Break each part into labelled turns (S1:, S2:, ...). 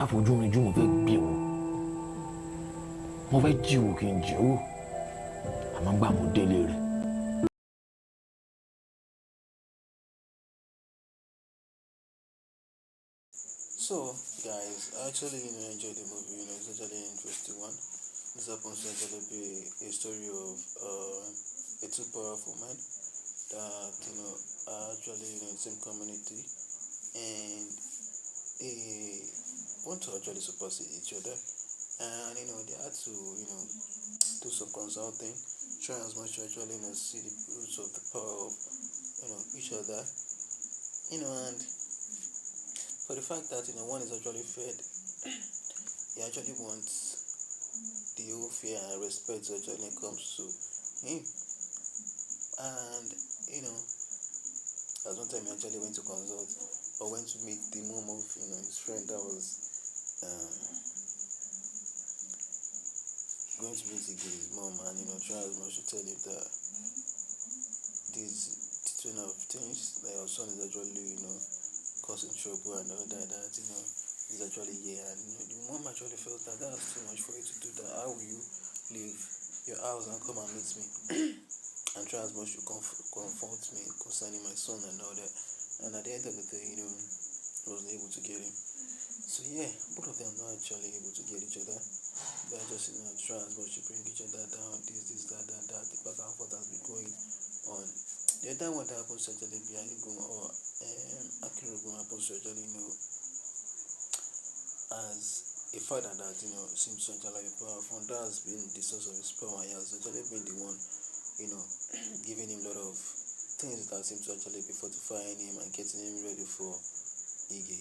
S1: àfojú mi jú mo fẹ́ gbé wò mo fẹ́ jí wò kí n jí wò àmọ́ gbà mo délé rẹ̀.
S2: So, guys, I actually enjoyed the movie. It's actually an interesting one. This happens to actually be a story of a two powerful men that are actually in the same community, and they want to actually support each other, and they had to do some consulting, try as much to actually see the roots of the power of each other, and for the fact that one is actually fed, he actually wants the whole fear and respect that actually comes to him. And as one time he actually went to consult or went to meet the mom of his friend that was going to meet his mom, and try as much to tell him that this twin of things that your son is actually causing trouble and all that is actually here, and the mom actually felt that that's too much for you to do that. How will you leave your house and come and meet me and try as much to comfort me concerning my son and all that? And at the end of the day, wasn't able to get him. So yeah, both of them are not actually able to get each other. They're just try as much to bring each other down. This, that. The back and forth has been going on. The other one that happens to actually be Aligun or Akirugun happens to actually as a father that seems to actually be powerful. That has been the source of his power. He has actually been the one giving him a lot of things that seem to actually be fortifying him and getting him ready for Ige.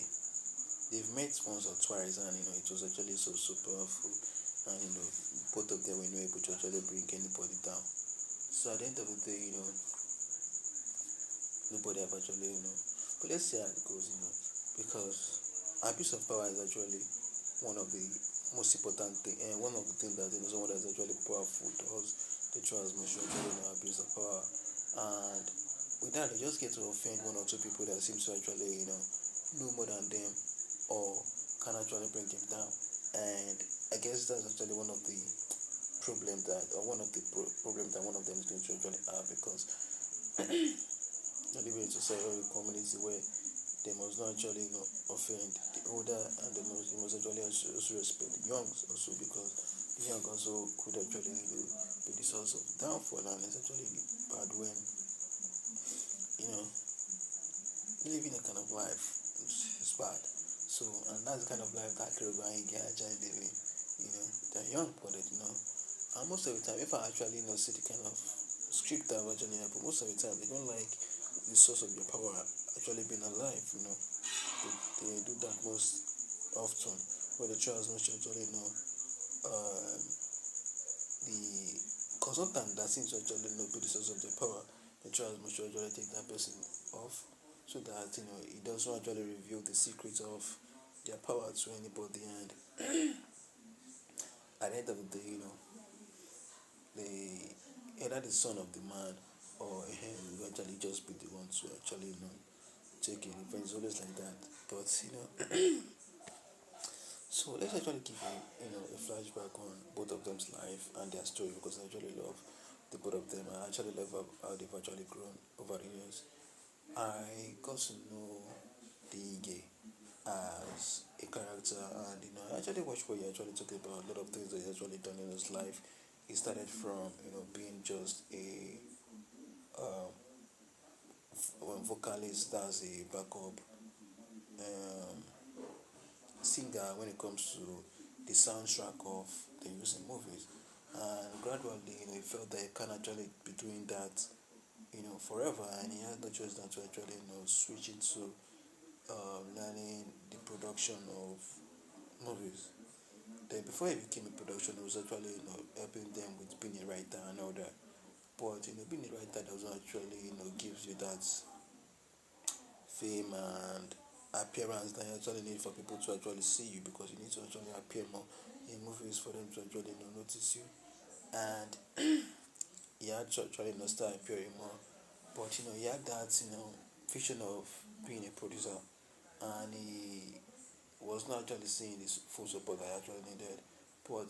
S2: They've met once or twice, and it was actually so powerful, and both of them were not able to actually bring anybody down. So at the end of the day, nobody have actually but let's see how it goes, because abuse of power is actually one of the most important thing, and one of the things that someone that's actually powerful does. They try as much to actually abuse of power, and with that they just get to offend one or two people that seems to actually know more than them or can actually bring them down. And I guess that's actually one of the problems that one of them is going to actually have, because not living in society or a community where they must not actually offend the older, and they must actually also respect the young also, because the young also could actually be the source of downfall, and it's actually bad when living a kind of life is bad. So, and that's the kind of life that Kiruba and Ige actually living. They're young, but and most of the time, if I actually see the kind of script that actually happen, most of the time they don't like the source of your power actually being alive. They do that most often, where they try as much to actually the consultant that seems to actually be the source of their power. They try as much to actually take that person off, so that it doesn't actually reveal the secrets of their power to anybody, and at the end of the day, either the son of the man or him will actually just be the one to actually take it. It's always like that. But so let's actually give a flashback on both of them's life and their story, because I actually love the both of them. I actually love how they've actually grown over the years. I got to know the Ige as a character, and I actually watched what he actually talked about, a lot of things that he actually done in his life. He started from being just a vocalist, that's a backup um, singer when it comes to the soundtrack of the using movies, and gradually he felt that he can actually be doing that forever, and he had no choice than to actually switch into learning the production of movies. Then before he became a production, he was actually helping them with being a writer and all that. But being a writer doesn't actually gives you that fame and appearance that you actually need for people to actually see you, because you need to actually appear more in movies for them to actually notice you. And he had to actually start appearing more, but he had that vision of being a producer, and he was not actually seeing this full support I actually needed. But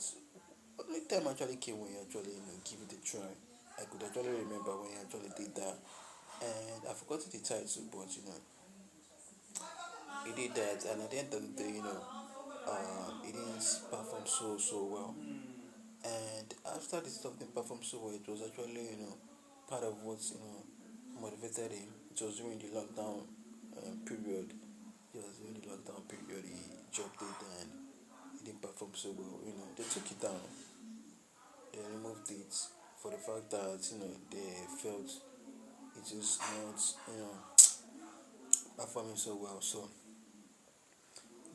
S2: only time actually came when he actually give it a try. I could actually remember when he actually did that, and I forgot the title, but he did that, and at the end of the day, he didn't perform so well. And after this stuff didn't perform so well, it was actually part of what motivated him. It was during the lockdown period. It was during the lockdown period he dropped it and he didn't perform so well. They took it down, they removed it for the fact that they felt it is not performing so well. So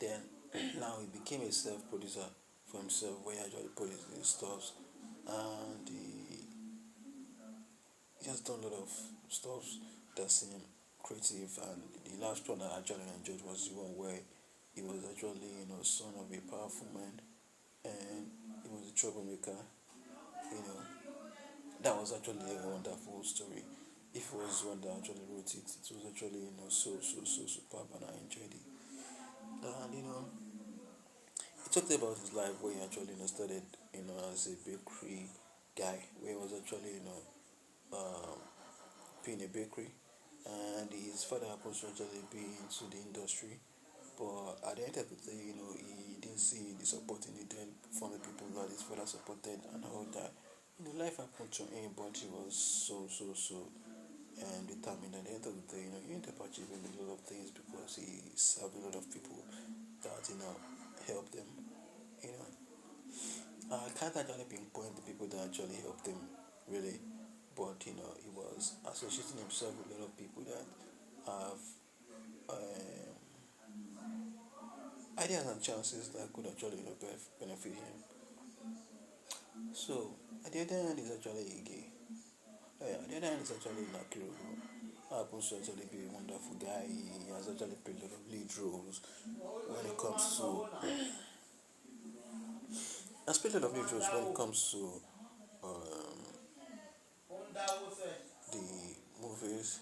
S2: then now he became a self producer for himself where he actually produces his stuff, and he has done a lot of stuff that seem creative. And the last one I actually enjoyed was the one where he was actually son of a powerful man, and he was a troublemaker. you know that was actually a wonderful story. If it was one that actually wrote it, it was actually so superb, and I enjoyed it. And he talked about his life where he actually started as a bakery guy, where he was actually um, being a bakery, and his father happens to actually be into the industry. But at the end of the day, he didn't see the support he needed from the people that his father supported and all that. Life happened to him, but he was so determined. At the end of the day, he ended up achieving a lot of things because he served a lot of people that helped them. You know, I can't actually pinpoint the people that actually helped him really, but he was associating himself with a lot of people that have um, ideas and chances that could actually benefit him. So at the other hand is actually Ige. At the other hand is actually Nakiro, who happens to actually be a wonderful guy. He has actually played a lot of lead roles when it comes to has played a lot of lead roles when it comes to um, the movies.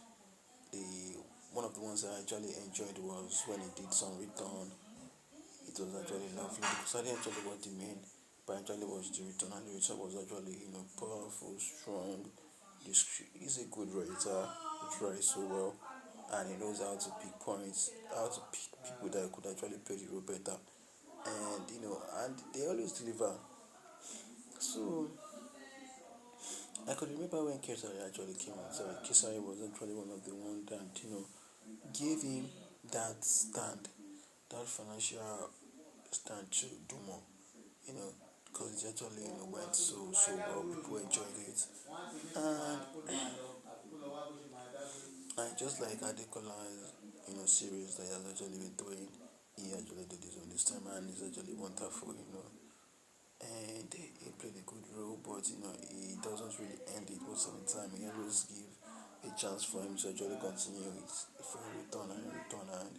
S2: The one of the ones I actually enjoyed was when he did some return. It was actually lovely because I didn't actually watch the main, but I actually watched the return, and the return was actually powerful, strong. He's a good writer. He writes so well, and he knows how to pick points, how to pick people that could actually play the role better, and and they always deliver. So I could remember when Kesari actually came out. So Kesari was actually one of the ones that gave him that stand, that financial stand to do more. You know, because it actually went so well. People enjoyed it, and just like Adekola's series that he has actually been doing, he actually did this on this time, and it's actually wonderful. And he played a good role, but he doesn't really end it most of the time. He always give a chance for him to actually continue it for a return, and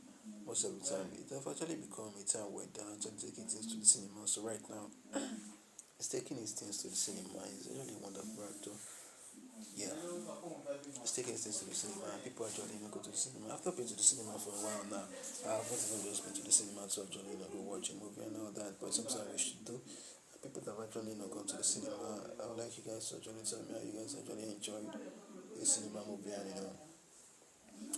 S2: most of the time it has actually become a time where they're actually taking things to the cinema. So right now, he's taking his things to the cinema. He's really a wonderful actor. Yeah, he's taking his things to the cinema, and people actually go to the cinema. I've not been to the cinema for a while now. I haven't even just been to the cinema to actually go watch a movie and all that, but sometimes we should do. People that have actually gone to the cinema, I would like you guys to actually tell me how you guys actually enjoyed the cinema movie, and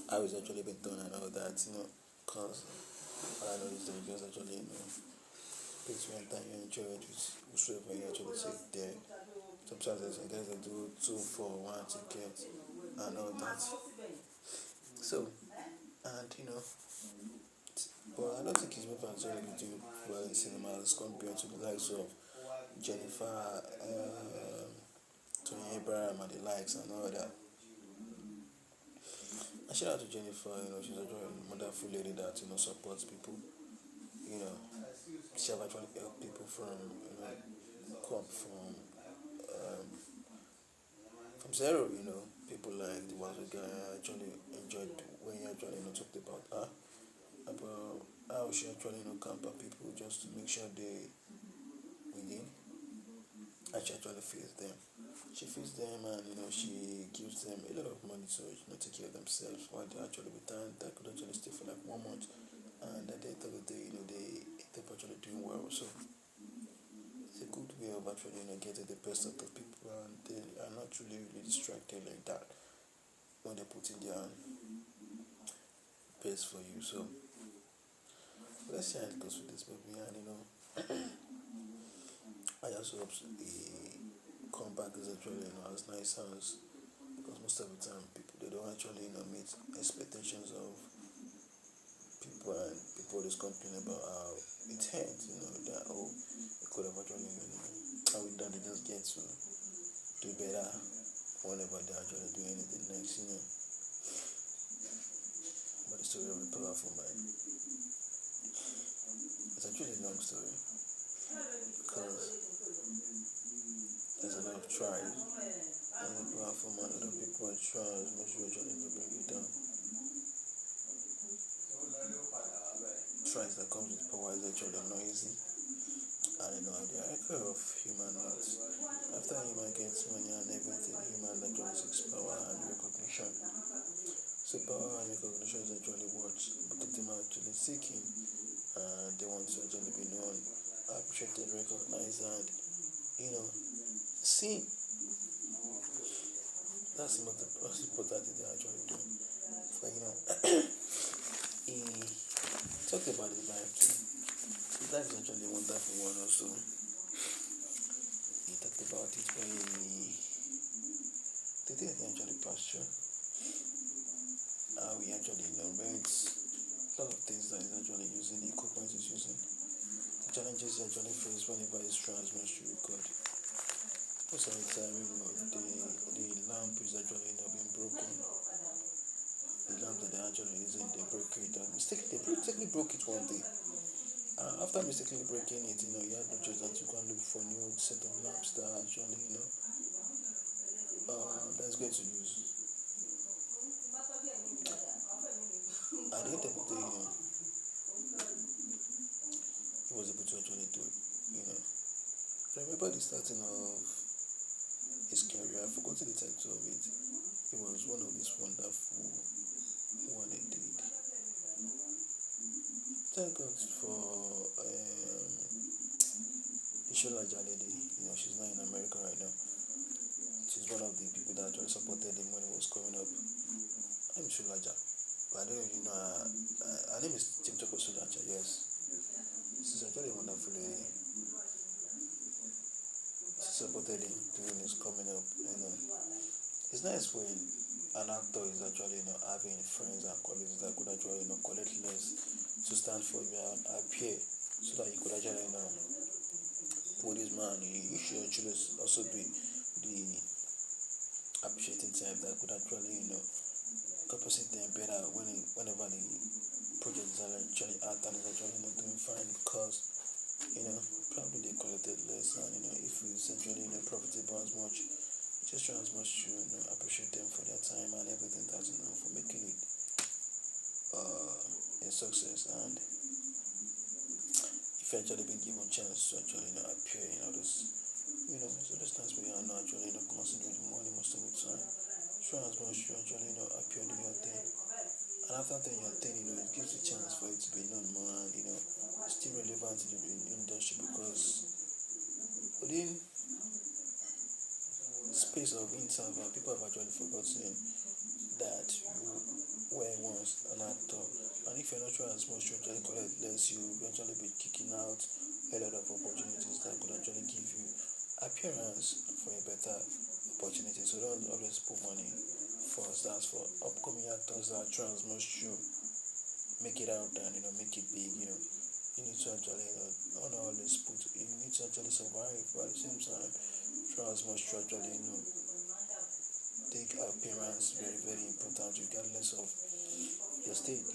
S2: how it's actually been done and all that, because all I know is that you guys actually please one time you enjoy it with whosoever you actually take there. Sometimes there's guys that do 2 for 1 ticket and all that. So, and but I don't think his movie actually been doing well in cinemas compared to the likes of Jennifer, Tony Abraham and the likes and all that. And shout out to Jennifer, she's actually a wonderful lady that supports people. You know, she have actually helped people come from zero. People like the ones who actually enjoyed when you actually talked about her, about how she actually camp on people just to make sure they win, and she actually feeds them. She feeds them, and she gives them a lot of money to take care of themselves while they actually with time that could actually stay for like 1 month, and at the end of the day, they end up actually doing well. So it's a good way of actually getting the best out of people, and they are not really distracted like that when they're putting their best for you. So let's see how it goes with this movie, and I just hope the comeback is actually as nice as, because most of the time people they don't actually meet expectations of people, and people just complain about how it ends, that it could have actually how it done, they just get to do better whenever they actually do anything next, but the story of a powerful mind. It's actually a long story because there's a lot of trials. And a powerful man, a lot of people are trials, but you actually bring it down. Trials that comes with power is actually not easy. I don't know, the idea of human needs. After human gets money and everything, human actually seeks power and recognition. So power and recognition is actually what both of them are actually seeking, and they want to actually be known, appreciated, recognized, and seen. That's the most important thing they're actually doing. But he talked about his life too. His life is actually a wonderful one also. He talked about it when the thing he actually passed through. How he actually rents a lot of things that he's actually using, the equipment he's using, the challenges he actually faces whenever he's transmits to record. Most of the time, the lamp is actually being broken. The lamp that they're actually using, they break it, and mistakenly broke it one day. After mistakenly breaking it, you had no choice than to go and look for new set of lamps that actually, that's going to use. At the end of the day, he was able to actually do it, I remember the starting of his career. I forgot the title of it. It was one of these wonderful one they did. Thank God for Ishola Jalede. She's not in America right now. She's one of the people that actually supported him when he was coming up. I'm Shulaja, but I don't know if you know her name is TikTok Shulaja, yes. She's actually a wonderful lady. She supported him during his coming up. It's nice when an actor is actually having friends and colleagues that could actually collect less to stand for you and appear, so that you could actually put this man. You should actually also be the appreciating type that could actually compensate them better whenever the project is actually out and is actually not doing fine, because probably they collected less, and if it's actually profitable as much, just try as much to appreciate them for their time and everything that for making it a success. And if you actually been given chance to actually appear in others, so those times we are not actually concentrating money most of the time. Try as much to actually appear in your thing, and after doing your thing, it gives you a chance for it to be known more and still relevant in the industry, because within space of interval, people have actually forgotten that you were once an actor, and if you're not trying as much to actually collect less, you will actually be kicking out a lot of opportunities that could actually give you appearance for a better opportunity. So don't always put money first. That's for upcoming actors that try as much to make it out and make it big. You need to actually not always put. You need to actually survive, but at the same time, try as much to actually take appearance very, very important regardless of your state.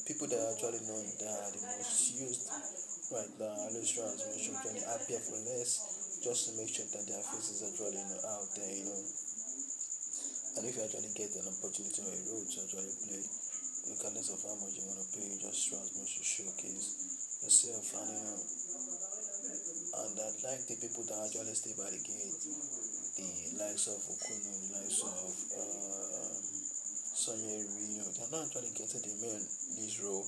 S2: People that are actually known that are the most used right now always try as much to actually appear for less, just to make sure that their face is actually out there. And if you actually get an opportunity or a role to actually play, regardless of how much you want to pay, you just try as much to showcase yourself. And I like the people that actually stay by the gate, the likes of Okuno, the likes of Sonia Ri, they're not actually getting the main lead role,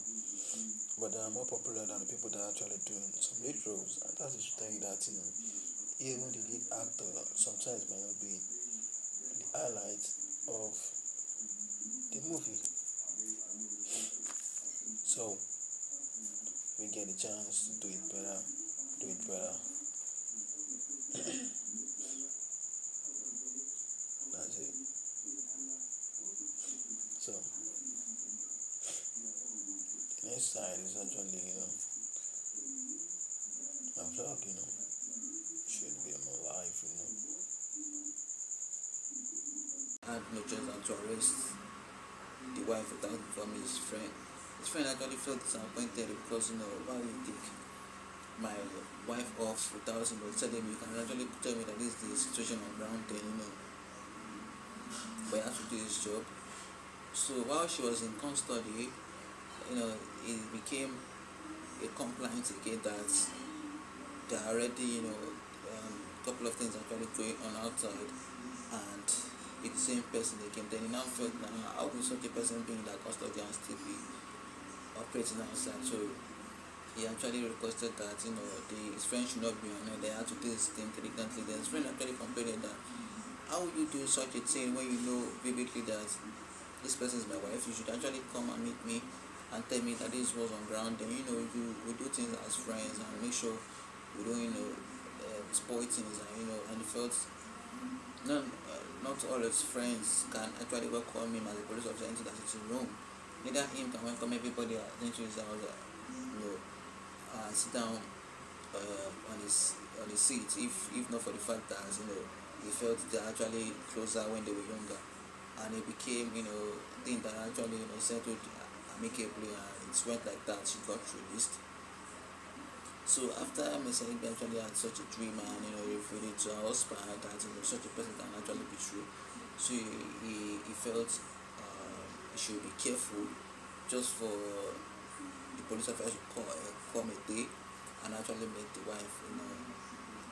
S2: but they are more popular than the people that are actually doing some lead roles. And that is to tell you that even the lead actor sometimes might not be the highlight of the movie. So we get a chance to do it better, do it better. That's it. So the next side is actually my vlog. Should be my life. I had no choice than to arrest the wife without informing his friend. His friend actually felt disappointed because why would you take my wife off without telling me? You can actually tell me that this is the situation on ground, then but he had to do his job. So while she was in custody, it became a complaint again that there are already a couple of things actually going on outside, and it's the same person again. Then he now felt that how could such a person be in that custody and still be operating outside? So he actually requested that his friend should not be on it. They had to do this thing diligently. Then his friend actually complained that how would you do such a thing when you know vividly that this person is my wife? You should actually come and meet me and tell me that this was on ground. Then we do things as friends and make sure we don't spoil things, and he felt not all his friends can actually welcome him as a police officer into that sitting room. Neither him can welcome everybody into his house, and sit down on his seat. If not for the fact that he felt they're actually closer when they were younger, and it became thing that actually settled amicably, and it went like that. She got released. So after Mr. Igbe actually had such a dream and referred it to her husband that such a person can actually be true, so he felt he should be careful just for the police officer to come a day and actually make the wife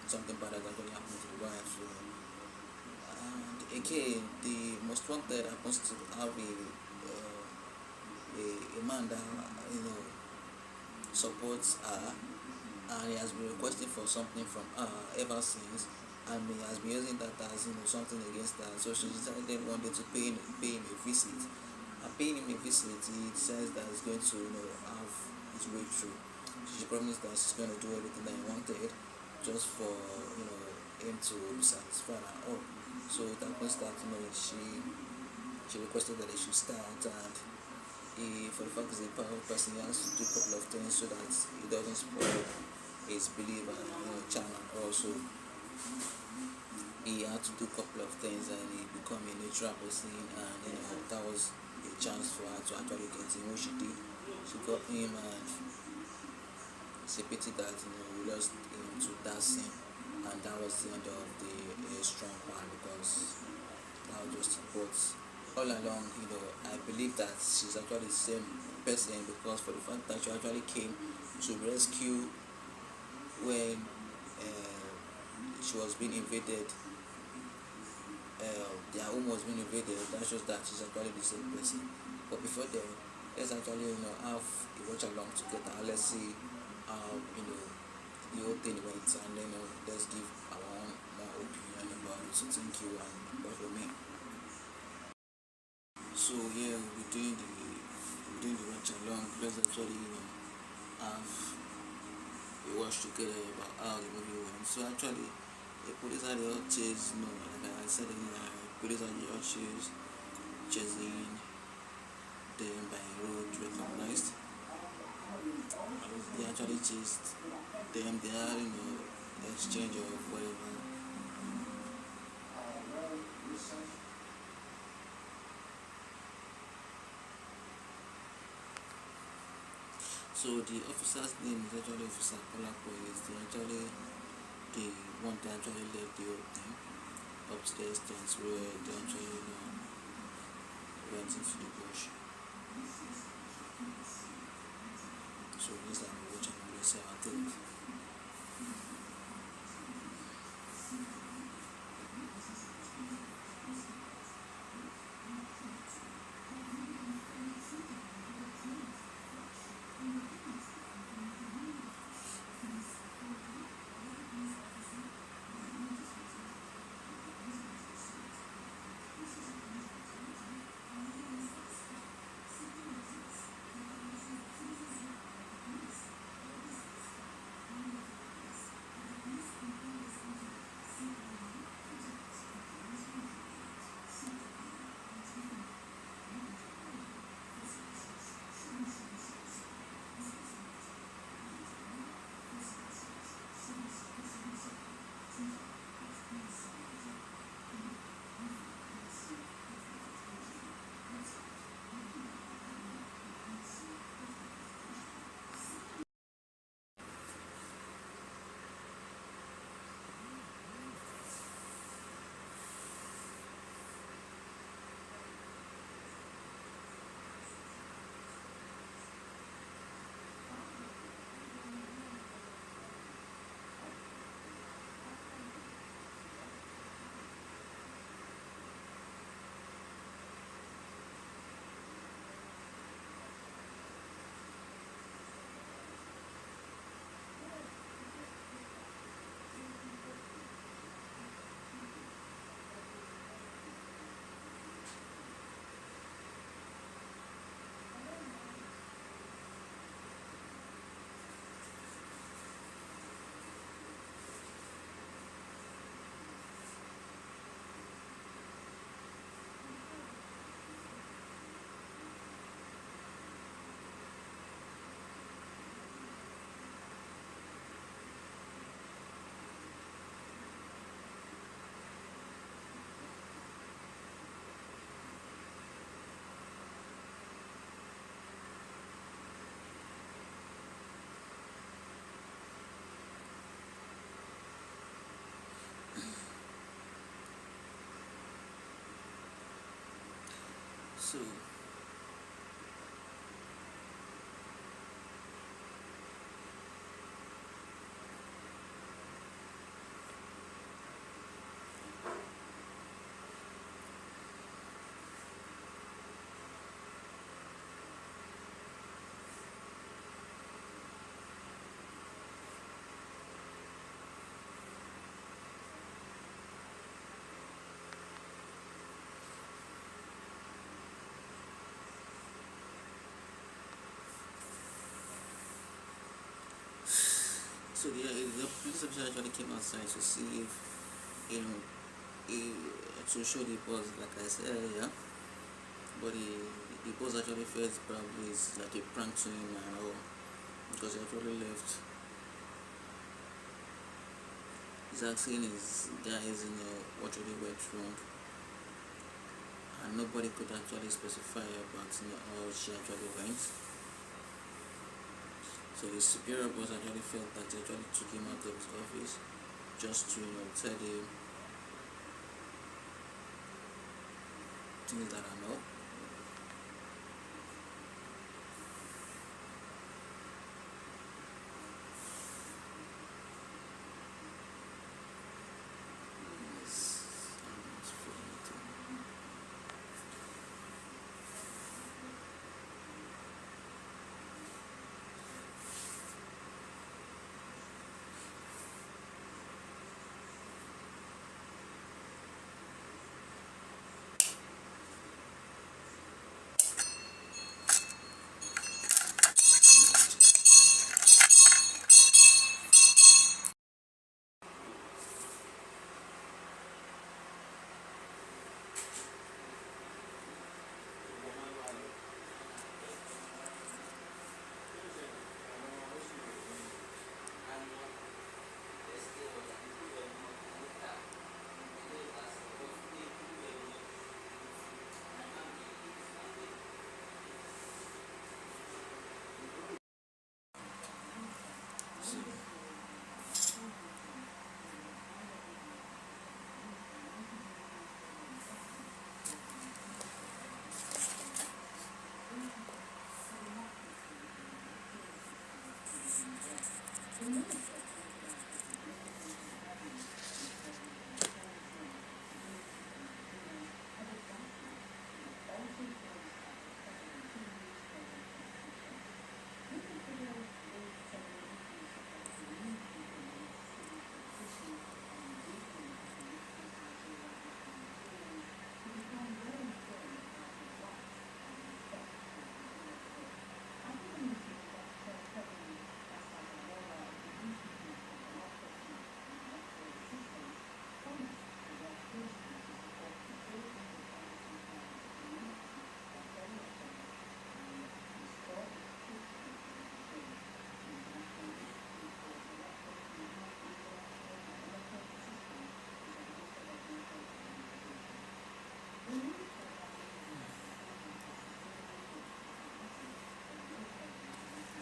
S2: something bad has actually happened to the wife. And again, the most wanted happens to have a man that supports her, and he has been requesting for something from her ever since, and he has been using that as something against her. So she decided one day to pay him a visit. And paying him a visit, he says that he's going to have his way through. She promised that she's going to do everything that he wanted just for him to be satisfied and all. So it happens that she requested that they should start, and for the fact he's a powerful person, he has to do a couple of things so that he doesn't spoil his belief and charm, and also he had to do a couple of things and he become a natural person, and that was a chance for her to actually get him. What she did, she got him, and it's a pity that we lost him to that scene, and that was the end of the strong part, because that was just it. But all along, I believe that she's actually the same person, because for the fact that she actually came to rescue when she was being invaded, their home was being invaded. That shows that she's actually the same person. But before then, let's actually have a watch along together. Let's see how the whole thing went, and then let's give our own more opinion about it. So thank you, and bye for me. So yeah, we're doing the watch along. Let's actually have we watched together about how the movie went. So actually, the police had the hot chase, like I said earlier, police had the hot chase, chasing them by road recognized. They actually chased them, they had, exchange of whatever. So the officer's name is actually Officer Polapo. Is the one that actually led the whole thing up to the extent where they actually went into the bush. So this time we watch and we say our things.
S3: So the police officer actually came outside to see if, you know, he, to show the boss, like I said earlier, but the boss actually felt probably it's like a prank to him and all, because he actually left. He's asking his guys, what really went wrong, and nobody could actually specify about how she actually went. So his superior boss actually felt that he actually took him out of his office just to tell him things that are not.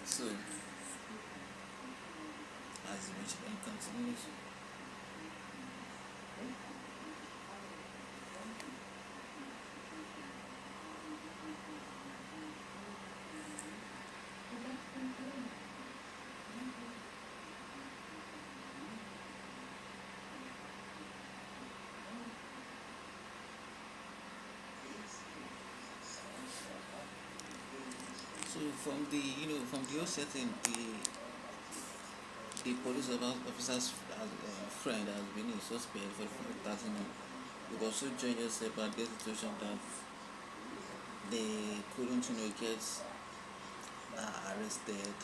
S3: So, as the incident continues, so from the whole setting, the police officer's friend has been a suspect for 30 months. It was so dangerous about the situation that they couldn't, get arrested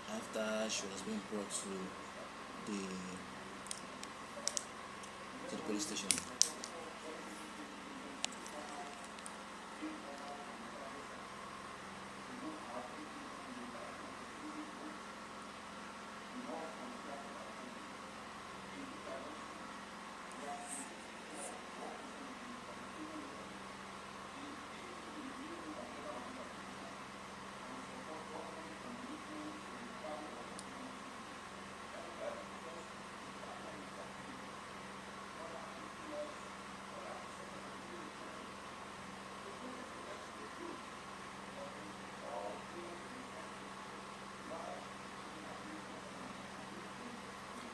S3: after she was being brought the to the police station.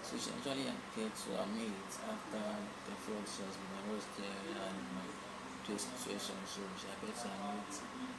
S3: So she actually appeared to her mate after the fraud she has been arrested and to a situation. So she appeared to her mate.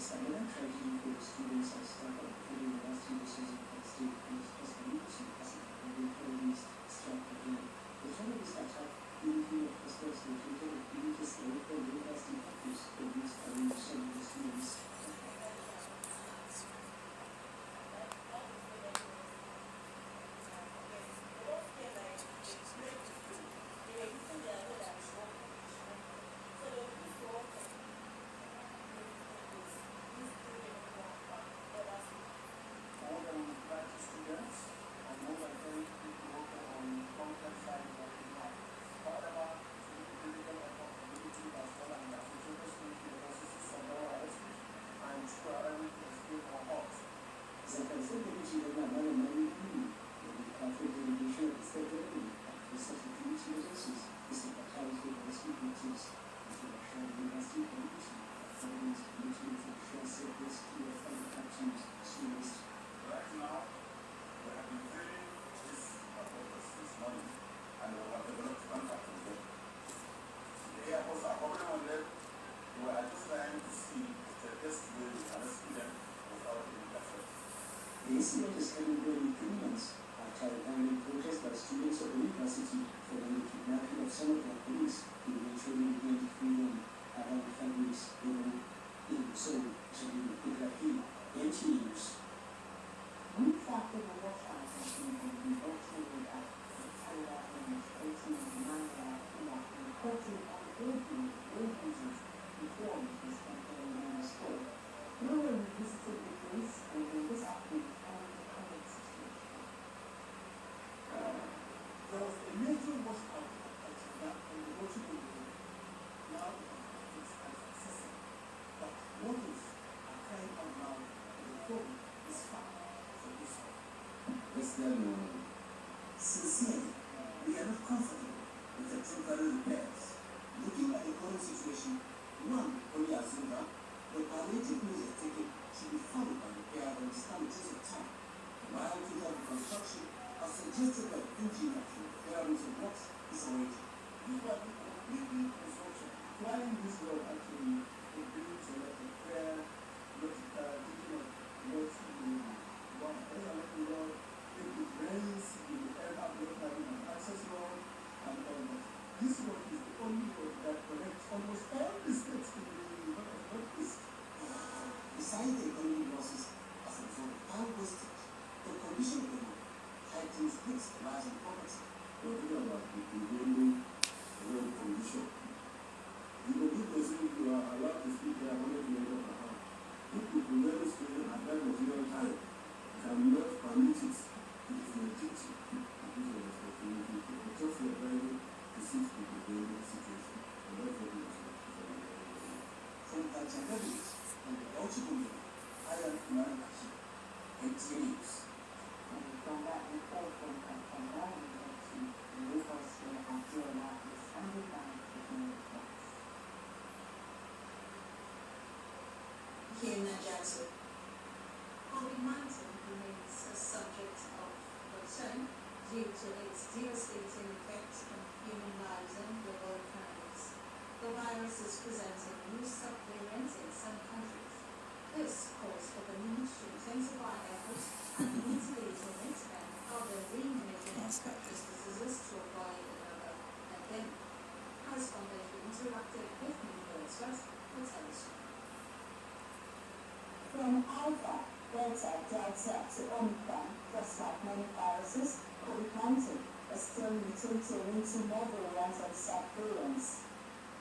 S4: Another tragedy for the students I started for the university decision for the state police was the leadership as the terrorists struck again. The terrorist attack unity of hostels located at religious local university campus produced by the some of the students. The incident is having nearly 3 months after a violent protest by students of the university following the kidnapping of some of their colleagues who eventually began to free them around 5 weeks ago. So, Jabin Ibrahim, NT News.
S5: We started the website in the OTA at Canada and 1899 and 14 on ages before this campaign in the store. We already visited the place and in this update on the current situation.
S4: There was a major wash out at that on the ocean area. Now it's accessible. But motorists are crying out now that the problem is far from this one. Sincerely, we are not comfortable with the temporary repairs. Looking at the current situation, one only assumes that the palliative measures taken should be followed by repair and stabilities of time. While total reconstruction has suggested that engineer should repair of works is already. These were completely construction. flying this road actually would be to like a prayer, not thinking of what you want. As I let you know, if it rains, you will end up not having an access road and all that. This road is the only road that connects almost all the states in the northeast.
S5: Besides the economic losses as a result of time wastage, the condition of the road heightens risks of rising poverty.
S4: We're talking about the prevailing road condition. You know, if they say you are allowed to speak here 100 kilometers per hour, if you prevent speeding at that material time, you cannot permit it. It is your duty. It is your responsibility to adjust your driving to suit the prevailing situation. And that's what we are supposed to do.
S5: From Tanzania and the Ultimate, I am Marakashi, and James. And from that report from Tanzania to Lagos, where ITELE is funded by the community funds.
S6: COVID-19 remains a subject of concern due to its devastating effects on human lives and global economies. The virus is presenting new subvariants in some countries. This calls for the need to intensify efforts at mitigating it and other re-emerging infectious diseases to avoid another pandemic. Correspondent who interacted with media experts will tell us.
S5: From Alpha, Delta, Delta to Omicron, just like many viruses, COVID-19 is still mutating into more variants and subvariants.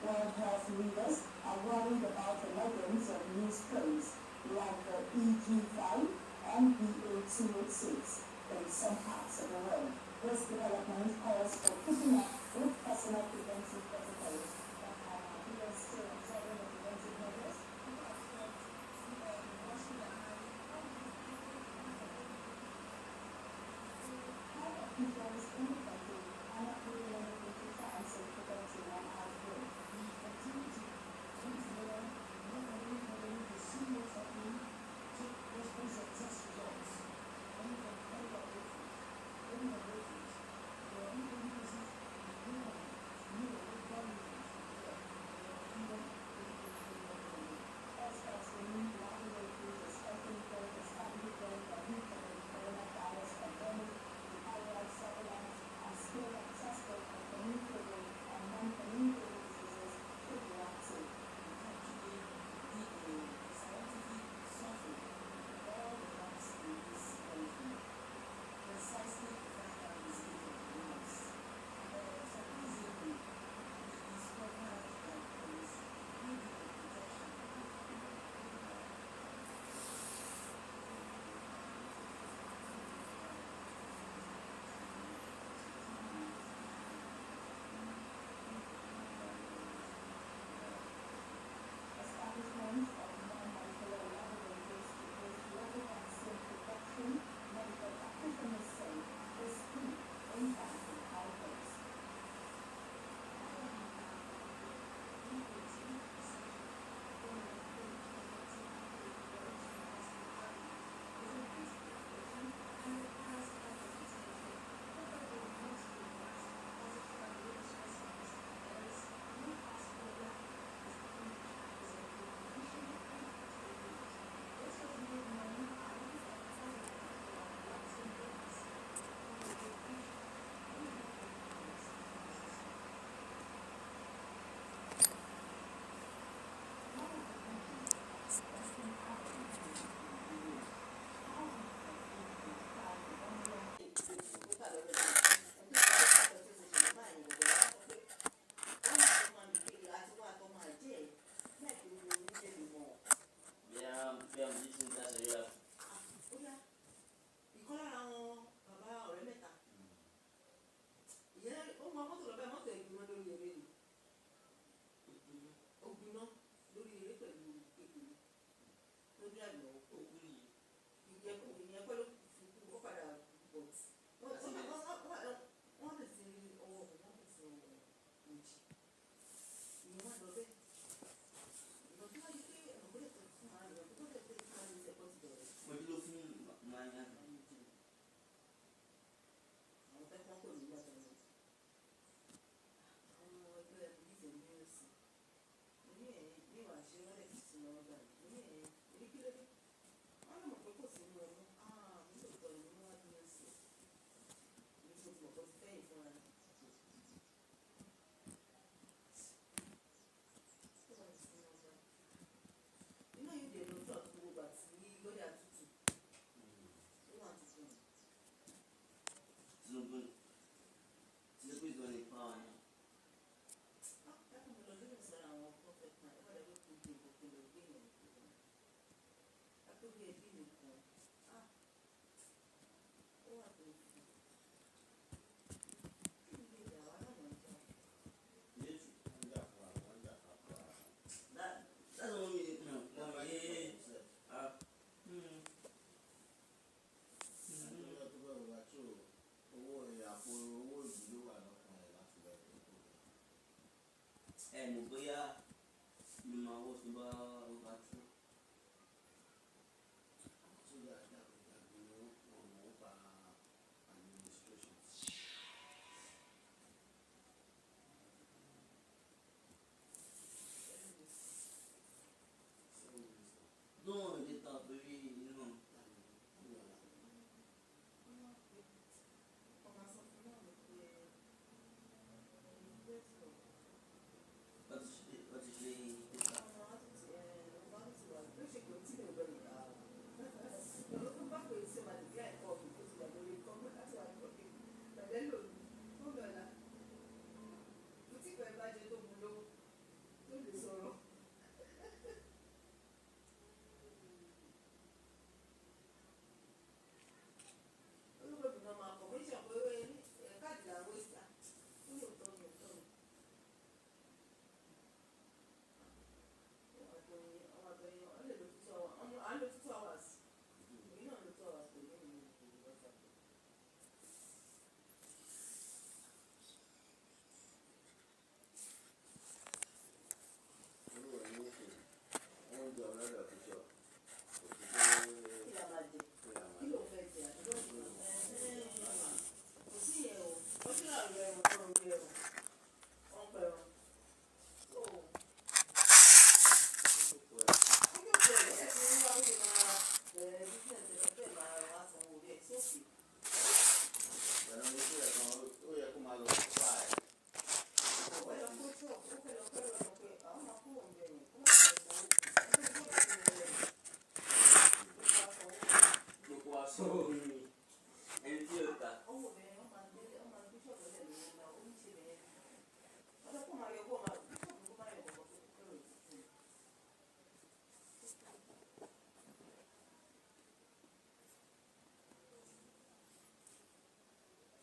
S5: World health leaders are worried about the emergence of new strains like the EG5 and BA286 in some parts of the world. This development calls for keeping up with personal preventive protocols that are even still observing the preventive measures. Officials in the country are not doing anything to try and save preventing an outbreak. Experts believe laboratories especially focused on detecting the root of the coronavirus pandemic, the area surveillance, and scale-up testing of communicable and non-communicable diseases should be active. Establishment of non-molecular laboratories to boost local vaccine production, medical practitioners say, is key in fighting outbreaks.
S7: tóbi ẹbí nìkan ó wà tó fi kí ni ìjà wa náà lọ jà.
S3: That's what we no. Mo bóyá mo máa wọ́ tó bá over two. No, they thought very, you know. What is the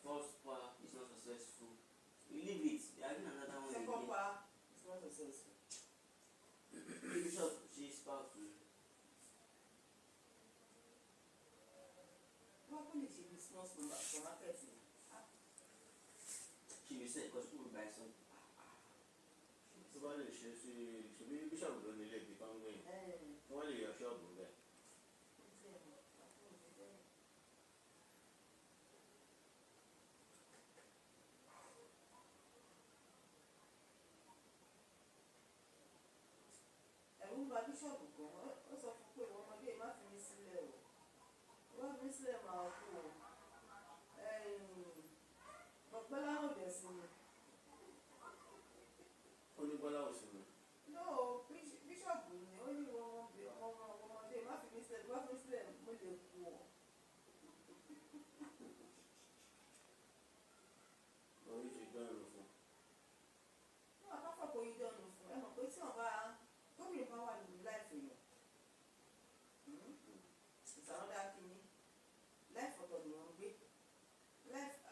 S3: first part is not successful? You leave it. They are doing another one.
S7: Second part is not successful.
S3: Bishop, she's powerful.
S7: What happened if she be small from marketing?
S3: She will say because people will buy something.
S1: tó bá lè ṣe sí ṣebí bíṣọ̀bù ló nílé ibi kan gbé tí wọ́n lè yọ ṣọ́ọ̀bù bẹ́ẹ̀.
S7: ẹ̀rù ń ba bíṣọ̀bù kan ó sọ fún pé ọmọdé má fi mí sílẹ̀ o wọ́n fi mí sílẹ̀ máa kú o ọ̀pẹ́ láwọn dẹ̀ sí mi.
S1: ó ní bọ́lá ò sí mi.
S7: no bíṣọ̀bù ni ó ní ọmọdé má fi mí sílẹ̀ mo lè kú o.
S1: orí ṣe dánrò fún.
S7: náà káfọ́ kò yí dánù fún ẹ mọ̀ pé tí wọ́n bá gómìnà bá wà nínú láìpẹ́ yẹn ìsànlọ́dá kìíní láìpẹ́ ọ̀tọ̀ ni wọ́n gbé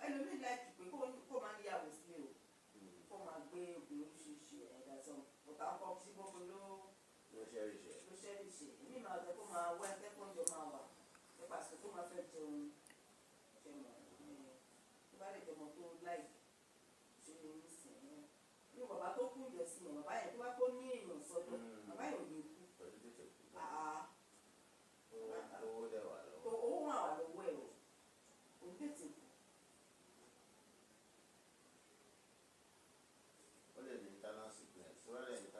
S7: ẹlòmíì láìpẹ́ pé kó máa níyàwó sílé o kó máa gbé obìnrin oríṣiríṣi ẹ̀dá sọ ọ̀tá ọkọ̀ sí gbogbo ló ṣẹ́rìṣe èmi máa jẹ́ kó máa wá ẹgbẹ́ kó ń jọ máa wà nípa àsìkò tó máa fẹ́ jẹun ṣe mọ̀ tó bá lè jọmọ tó láì ṣe ní ìsìn ní bàbá tó kú ìjọsìn yẹn bàbá yẹn tó bá kó ní èèyàn sọ́dọ̀ bàbá yẹn ò lè kú.
S1: pẹ̀lú tètè kú.
S7: owó
S1: dẹ̀ wà lọ́wọ́.
S7: owó wà wà lọ́wọ́ ẹ̀ o òun tètè kú.
S1: ó lè ní internal sickness.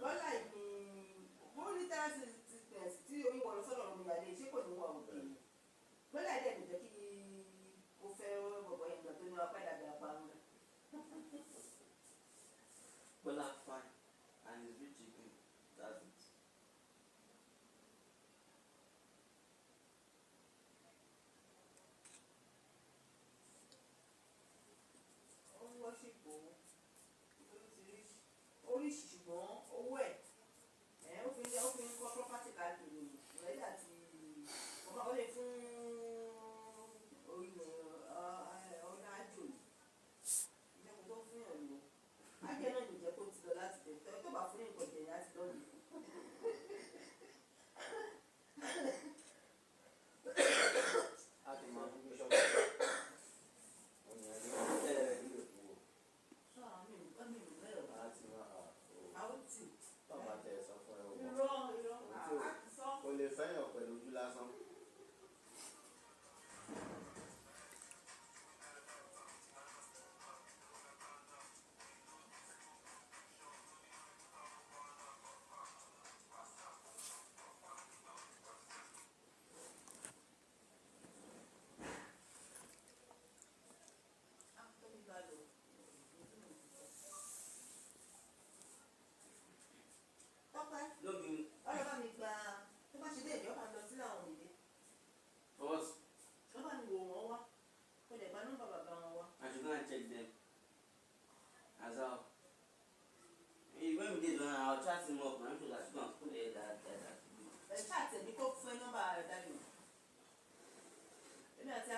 S7: lọ́la ìní bó ní tẹ́lẹ̀sì sickness tí oyún wọ̀ lọ sọ́dọ̀ ọ̀run ìyàlẹ̀ ṣé kò ní wà òkè ni lọ́la ìdẹ̀ lè jẹ́ kí o fẹ́ bọ̀bọ̀ yẹn gbà tó ní apá ìdàgbà àparun rẹ̀.
S3: Bola fine and it's rich chicken. That's it.
S7: ó ń wọ́ṣìpò oríṣi ṣùgbọ́n owó ẹ̀ ó fi ń kọ́ property káàkiri rẹ̀ àti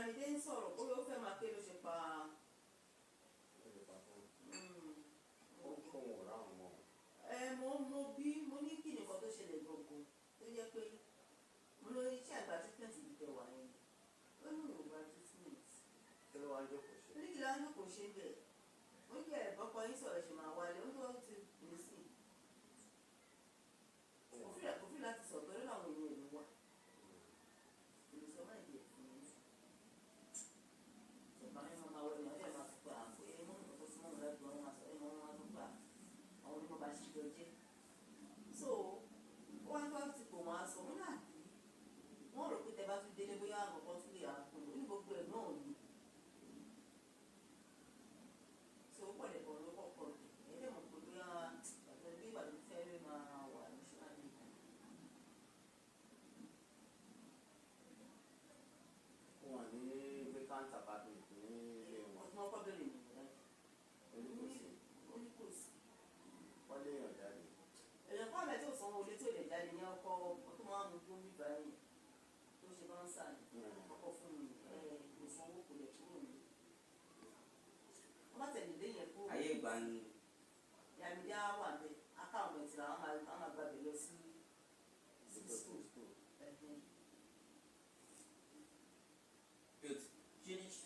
S7: mi dé ń sọ̀rọ̀ bóyá ó fẹ́ máa ké ló ṣe pa. mo bí mo ní kí nìkan tó ṣẹlẹ̀ gbọ̀ngàn tó jẹ́ pé mo lọ iṣẹ́ àgbà treatment ibi tẹ̀ wá yẹn ó ní ìwògbà treatment.
S2: kí ló wá ń jókòó ṣe.
S7: ó ní kí ló wá ń jókòó ṣe bẹ́ẹ̀ ó ní kí ẹ̀bọ́kọ yín sọ̀rọ̀ ṣe máa wálé ó ní wọ́n ti pè sí kò fi láti sọ̀tọ̀ lórí àwọn ènìyàn ìlú wa ìlú sọ máa jẹ fún mi. ìjọba yẹn máa wọ ẹ̀yàn ẹ̀ máa gbà pé mọ́ nǹkan tó súnmọ́ wọn láti wọn máa sọ ẹ̀ mọ́ wọn tó gbà àwọn onímọ̀ bá ṣe jọ jẹ́. so ó wá ń tọ́ ti pò wọ́n aṣọ wọn náà bí wọ́n rò pé tẹ bá tún délé bóyá àwọn kan tún lè àkùn ní gbogbo ẹ̀ náà ni. so ó pọ̀lẹ̀ bọ̀ ló kọ̀ọ̀kan ẹ̀ ẹ̀ mọ̀ pé bóyá bí ìbàdàn fẹ́ẹ́ máa wà lóṣùwájú.
S2: wọn ní vacant apartment ní ilé wọn.
S7: ọdún ọkọ bẹ̀rẹ̀ nìyẹn.
S2: oníkòsí.
S7: oníkòsí.
S2: wọ́n lé èèyàn jáde.
S7: èèyàn kọ́ àbẹ̀ tí ò sanwó ilé tí ò lè jáde ní ọkọ̀ tó máa ń mú tó ń bíbá yìí tó ṣe máa ń sàn ọkọ̀ fún mi kò sanwó kò lè kúrò ní. wọ́n bá tẹ̀lé ilé yẹn kúrò.
S3: ayé ìgbà ni.
S7: yàmídé á wà bẹ́ẹ̀ aká àwọn ẹ̀tì làwọn máa gbàgbé lọ sí school.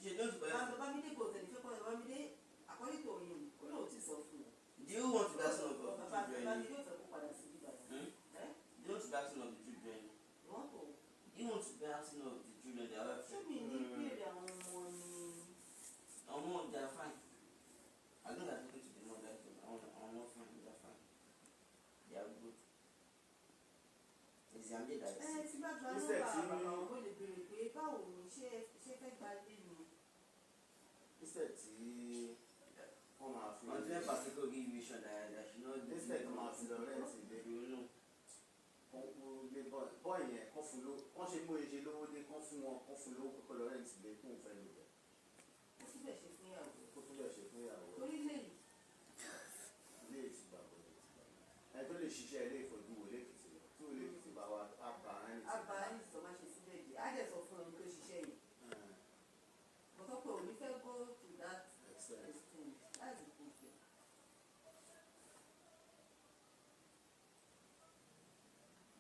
S3: ṣe ló ti bẹ̀rẹ̀.
S7: bàbá mi dé kò tẹ̀lé fẹ́ kọ́ ẹ̀ bàbá mi dé àkọ́lé tó yẹn ó lóun ti sọ fún un.
S3: Do you want to be asking of the
S7: bàbá
S3: children?
S7: mi yóò fẹ́ kó padà sí bíbá yẹn.
S3: Do you want to be asking of the children?
S7: wọ́n kò.
S3: Do you want to be asking of the children? They are
S7: ṣé mi ní ìbéèrè àwọn ọmọ ni.
S3: They are fine. I think I'm talking to the mother. I'm not fine. They are fine. They are good. It's Yamde that is.
S7: Tí bá gba nọ́mbà bàbá wọn lè béèrè pé báwo ni ṣé fẹ́ gba ilé ni.
S2: instead tí wọ́n máa fi.
S3: Until a particular give vision that she not.
S2: instead wọ́n máa fi lọ rẹ́ǹtì ilé.
S3: You know.
S2: lé bọ́ọ̀ yẹn kán fún lówó kán ṣe bóyá ṣe lówó dé kán fún wọn kán fún lówó pípẹ́ lọ rẹ́ǹtì ilé kó n fẹ́ lò bẹ́ẹ̀.
S7: ó tún bẹ̀ ṣe fún ìyàwó.
S2: kó tún bẹ̀ ṣe fún ìyàwó.
S7: orílẹ̀ yìí.
S2: ilé ìtìgbà kò lè tìgbà. ẹ tó lè ṣiṣẹ́ ilé ìfọ̀dúwò lẹ́kìtì lọ tí ò lẹ́kìtì bá wa àbá ẹni tí.
S7: àbá ẹni tí tọ́ba ṣe síbẹ̀ jẹ́ á dẹ̀ sọ fún ẹni tó ṣiṣẹ́ yìí. mo sọ pé òní fẹ́ go to that extent that's the problem.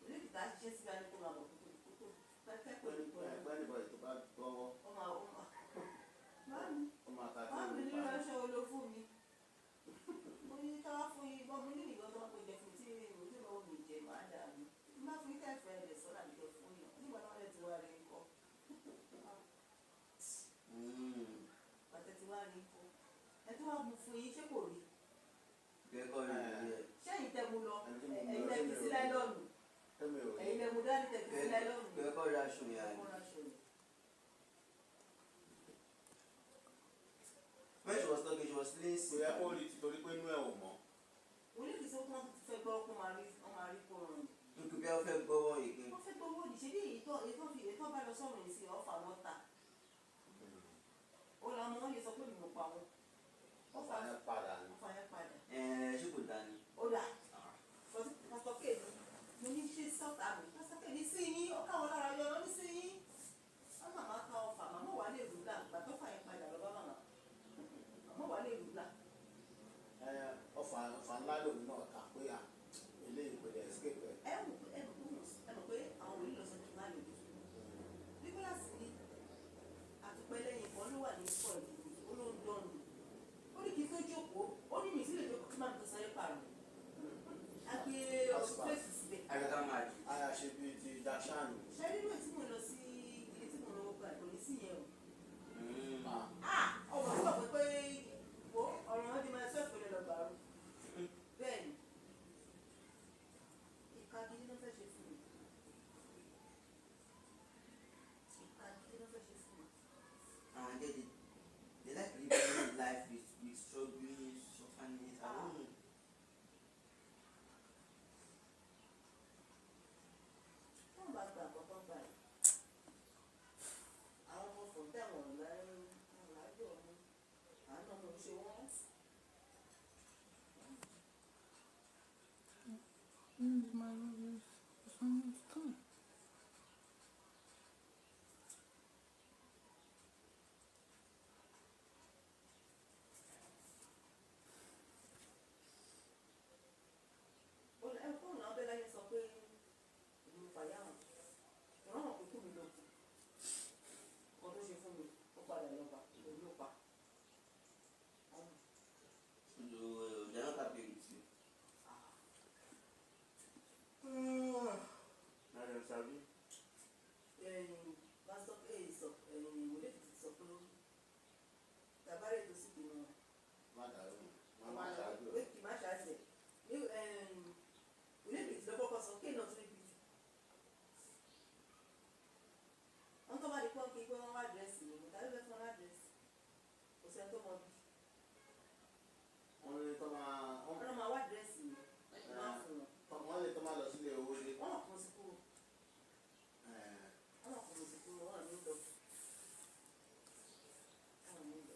S7: oníbi tá a ṣiṣẹ́ síbi á ní kó máa bọ̀ kókó pẹ́pẹ́ pẹ̀lú ìpọ́nlẹ̀.
S2: pẹ́ẹ́nìbọ̀dì tó bá gbọ́wọ́. ó máa ta kí
S7: máa mi
S2: ló
S7: nínú
S2: bá.
S7: aṣọ olo fún mi. mo ní ká wá fún yín bọ́ mo ní ìgbọ́n tó wá pé jẹ fún mi tí mo tí mo mi jẹ máa dà mí. má fún yín kẹfẹ́ ẹ̀ sọ́dà mi jẹ fún yàn nígbà náà ẹ̀ ti wá rí nǹkan. pàtẹ́ ti wá rí nǹkan. ẹ tó wá mu fún yín ṣé kò rí. ṣẹ́yìn tẹ́ mu lọ ẹ̀yin tẹ́ fi sí láìlọ́ọ̀nù. ẹ̀yin tẹ́ mu dání tẹ́ fi sí láìlọ́ọ̀nù.
S3: Kẹ́kọ̀ọ́ ra aṣọ yẹn. When she was talking, she was saying.
S2: kò yẹ kó rí ti torí pé inú ẹ̀ ò mọ́.
S7: oníkìí sọ fún fẹ́ gbọ́ kó máa rí kó rọrùn.
S3: Nkú bí wọ́n fẹ́ gbọ́wọ́ ìgbín.
S7: wọ́n fẹ́ gbowó òdì ṣe bí ètò bá lọ sọ̀rọ̀ yìí sí ọ̀fà lọ́tà. ó lọ mọ wọn lè sọ pé mi ò pa wọn.
S2: ọ̀fà yẹn padà ni.
S7: ọ̀fà yẹn padà.
S3: Ṣé kò dání?
S7: ó dà pásítọ̀ kéèdì mo ní ṣe sọ́tà mi pásítọ̀ kéèdì sí yín ó káwọn lára yọ ọ́ ní sí yín. wọ́n màmá ka ọ̀fà màmá wà lè rúlà gbàtọ́ fà yẹn padà lọ́ba màmá wà lè rúlà.
S2: ọ̀fà ńlá lòun náà kà pé à eléyìí kò dé escape ẹ̀.
S7: ẹ mọ̀ pé àwọn òní lọ sọ kí n má lè dùn. nicholas ní àtúpẹ́ lẹ́yìn kan ló wà ní ìfọ̀ ìdìbò ó ló ń dọ́nu. ó ní kí n tó jókòó ó ní mi sí lè jókòó kí n má tó sáré pààrọ̀. a gbé ọ̀sùn fèsì síbẹ̀.
S3: Àgbẹ̀ká máa di.
S2: ara ṣe bíi ti dashan.
S7: ṣe nínú ètí mo lọ sí ilé tí mo lọ gbà kò ní sí yẹn o. ọmọ tí wọ́n pẹ́ pé wo ọ̀rọ̀ wọn di máa ṣọ́ ìpínlẹ̀ lọ gbàrú. bẹ́ẹ̀ ni ìka gidi ló fẹ́ ṣe fún mi. ìka gidi ló fẹ́ ṣe fún mi.
S3: And they like living life with struggling, suffering. I don't know.
S7: wọ́n bá gba àkọ́kọ́ gbà yìí. àwọn ọmọ fún tẹ̀wọ̀n lájọ ọmọ àánú ọmọ ṣe wọ́n.
S8: My love is almost done.
S9: ṣàbí.
S7: pásítọ̀ ìwòlé ti sọ pé tàbárẹ̀ tó sì bímọ
S9: má dàrú má má ṣáájú
S7: pé
S9: ẹ̀.
S7: kì má ṣáájú ẹ̀ ní ìwòlé ti lọ kọ́kọ́ sọ kéènà tó rí bìtì wọ́n tó bá di pọ́ńkì pé wọ́n wá dírẹ́sì ni mo tàbí fẹ́ fún wọn ládírẹ́sì kò sẹ́ni tó mọ bí
S9: wọ́n lè tọ́ máa
S7: wọ́n máa wá dírẹ́sì ni wọ́n ti máa fún wọn
S9: wọ́n lè tọ́ máa lọ sílé owó dé.
S7: wọ́n kàn sí kúrò wọ́n kàn sí kúrò wọ́n ní lọ wọ́n ní lọ.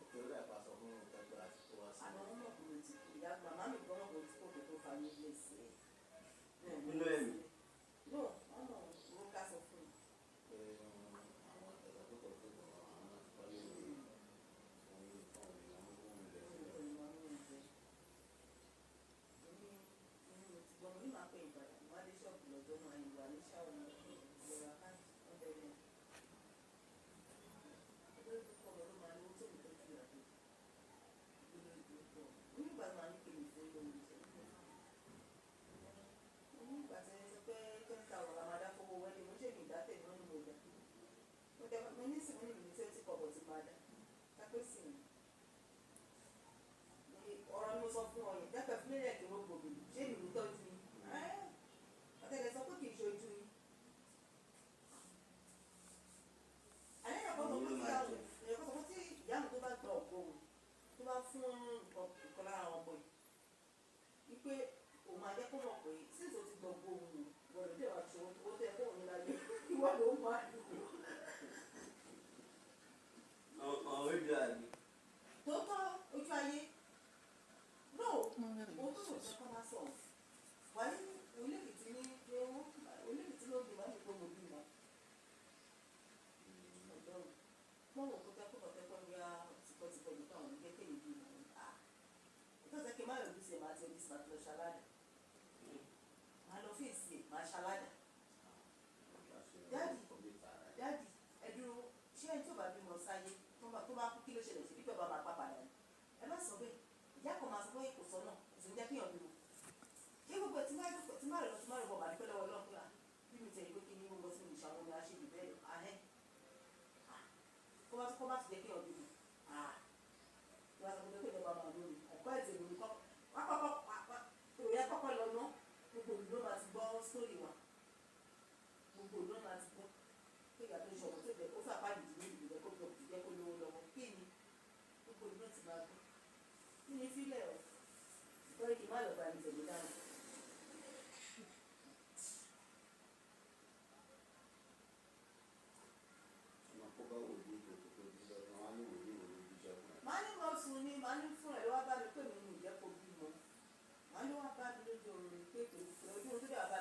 S9: òkè ó dà pa sọ fún tẹ́gbẹ́ àti tó wá sí.
S7: àná wọn mọ̀ kò tí kò ìyá màmá mi gbọ́ mọ̀ kò tí kò tó fa mi lé sí i.
S9: nínú ẹ̀mí.
S7: no wọ́n mọ̀ wọ́n ká sọ fún mi.
S9: pé àwọn ẹ̀dá tó kọ̀ tó kọ̀ àwọn náà ti kọ́lé ìwé òun yìí fún òun ìyàwó fún òun ilẹ̀ sílẹ̀.
S7: Gbọ̀n mi máa pè ìbàdàn wọ́n á dé ṣọ́ọ̀bù lọ́jọ́ náà ìwà ní ṣáwọn ìlera káàdì wọ́n bẹ̀rẹ̀. Ọjọ́ tó kọ̀ lọ́dún máa ní owó tó ní tó fi àdó. Onígbà máa ní kéde fún ilé oúnjẹ. Onígbà tí ẹ sọ pé 10,000 la máa dá fowó wẹ́lẹ̀ mo ṣe ní ìdátẹ̀ ní wọ́n ní mo dá. Mo ní ìsìnkú ní ìlú tí ó ti kọ̀ bọ̀ ti máa dá. Kápẹ́ sì ni. Ọ̀rọ̀ ni mo sọ fún ọ yẹn jákè fún ilé ẹ̀kẹ́ gbogbo ṣé ìlú tọ́jú yín ọ̀tẹ̀lẹ̀ sọ pé kì í ṣojú yín. àlẹ́ ẹ̀kọ́ sọ pé tí ìyá mi tó bá gba ọ̀pọ̀ òun tó bá fún nǹkan lára àwọn ọmọ yìí wípé òun máa jẹ́ kó mọ̀ pé sísè ti gbọ̀ gbó òun gbọ́dọ̀ dé wàá ṣòwò tó tẹ̀ kó òun láyé ìwọ ló ń máa dùn.
S9: àwọn ìdí àgbè.
S7: tó tọ́ ojú ayé no o tó lọ sọ kọ́ máa sọ wà ní onílẹ̀kìtì ní pé wọ́n onílẹ̀kìtì ló bí wọ́n ti gbọ́ mọ̀ bí wọn. ọ̀dọ́ mọ̀ wọ́n kó tẹ́kọ̀ tẹ́kọ̀ bí a tipọ̀tipọ̀ nípa àwọn kékeré bí wọn. ìtọ́sẹ̀ kí n má yọ̀ bí sèé máa ti ẹbí sí máa ti lọ ṣaládà máa lọ fèsì máa ṣaládà. dáàdì ẹ̀dúró ṣé ẹni tó bá bímọ sáyé tó bá kú kí ló ṣẹlẹ̀ sí pípẹ́ bá máa pa padà ní ẹ má sọ bẹ́ẹ̀ ìyá kan máa sọ pé kò sọ náà kò sì ń jẹ́ kéèyàn bímọ ṣé gbogbo tí máa rẹ̀ lọ tí máa rẹ̀ bọ̀ bá dúpẹ́ lọ́wọ́ náà pé à bí mi tẹ̀lé pé kí ní gbogbo tí mo lè ṣàwọn omi aṣèlú bẹ́ẹ̀ ahẹ́ kó bá ti jẹ́ kéèyàn bímọ ìwà sọ pé ìjọba máa lórí ẹ̀kọ́ ẹ̀tẹ̀ ìlú kọ́ ìròyìn akọ́kọ́ lọ ná gbogbo ìlú ló máa ti gbọ́ sórí wa gbogbo ìlú ló máa ti gbọ́ pé ìyá tó ń ṣọ̀rọ̀ tó jẹ́ kó fà pàdé ìdílé ìdílé kó jẹ́ kó lówó lọ́wọ́ kí ni gbogbo ìlú náà ti máa gbọ́ kí ni fílẹ̀ ọ̀ lórí kì í má lọ bá ẹni tẹ̀lé dáhùn. màá ní mo sùn ni màá ní fún ẹ̀ lọ́wọ́ bá mi pè mí ní ìjẹ́kọ̀ọ́ bímọ màá ní wọ́n bá mi lójú oorun pé ojú ojú bá